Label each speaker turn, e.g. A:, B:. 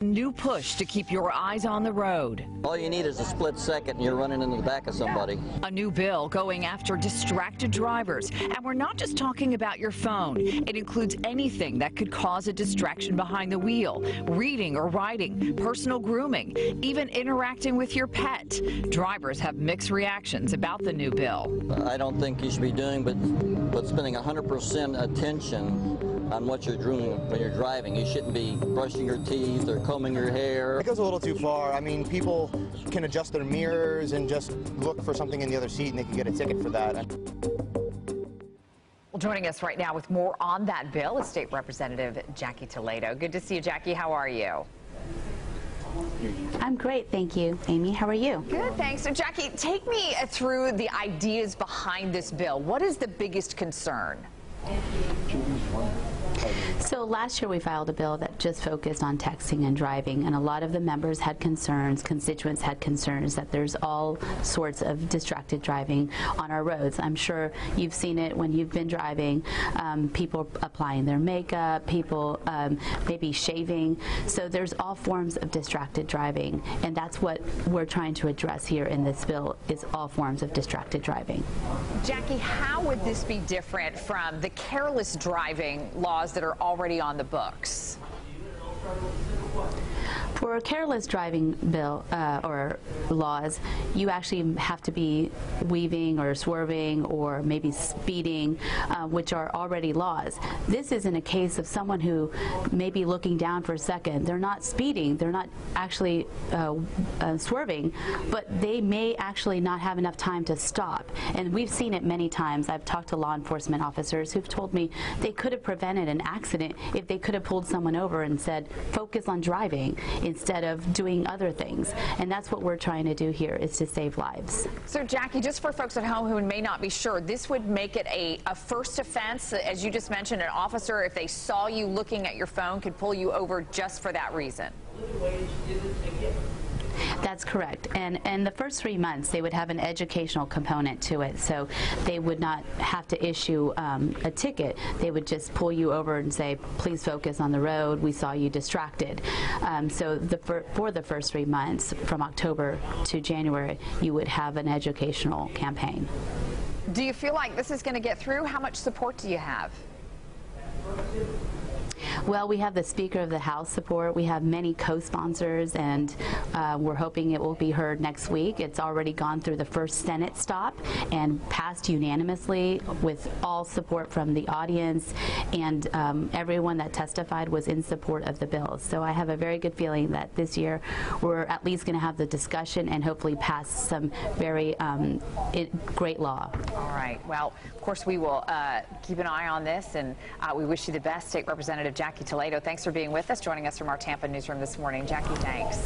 A: New push to keep your eyes on the road.
B: All you need is a split second and you're running into the back of somebody.
A: A new bill going after distracted drivers. And we're not just talking about your phone. It includes anything that could cause a distraction behind the wheel. Reading or writing, personal grooming, even interacting with your pet. Drivers have mixed reactions about the new bill.
B: I don't think you should be doing but spending 100% attention on what you're doing when you're driving. You shouldn't be brushing your teeth or combing your hair.
C: It goes a little too far. I mean, people can adjust their mirrors and just look for something in the other seat and they can get a ticket for that.
D: Well, joining us right now with more on that bill is State Representative Jackie Toledo. Good to see you, Jackie. How are you?
E: I'm great, thank you. Amy, how are you?
D: Good, thanks. So, Jackie, take me through the ideas behind this bill. What is the biggest concern?
E: So last year we filed a bill that just focused on texting and driving, and a lot of the members had concerns, constituents had concerns that there's all sorts of distracted driving on our roads. I'm sure you've seen it when you've been driving, people applying their makeup, people maybe shaving. So there's all forms of distracted driving, and that's what we're trying to address here in this bill, is all forms of distracted driving.
D: Jackie, how would this be different from the careless driving laws that are already on the books?
E: For a careless driving bill or laws, you actually have to be weaving or swerving or maybe speeding, which are already laws. This isn't a case of someone who may be looking down for a second. They're not speeding, they're not actually swerving, but they may actually not have enough time to stop. And we've seen it many times. I've talked to law enforcement officers who've told me they could have prevented an accident if they could have pulled someone over and said, focus on driving instead of doing other things. And that's what we're trying to do here, is to save lives.
D: So, Jackie, just for folks at home who may not be sure, this would make it a first offense. As you just mentioned, an officer, if they saw you looking at your phone, could pull you over just for that reason.
E: That's correct. And the first 3 months, they would have an educational component to it. So they would not have to issue a ticket. They would just pull you over and say, please focus on the road. We saw you distracted. So for the first 3 months, from October to January, you would have an educational campaign.
D: Do you feel like this is going to get through? How much support do you have?
E: Well, we have the Speaker of the House support. We have many co-sponsors, and we're hoping it will be heard next week. It's already gone through the first Senate stop and passed unanimously with all support from the audience, and everyone that testified was in support of the bill. So I have a very good feeling that this year we're at least going to have the discussion and hopefully pass some very great law.
D: All right. Well, of course, we will keep an eye on this, and we wish you the best, State Representative Jackie Toledo. Thanks for being with us, joining us from our Tampa newsroom this morning. Jackie, thanks.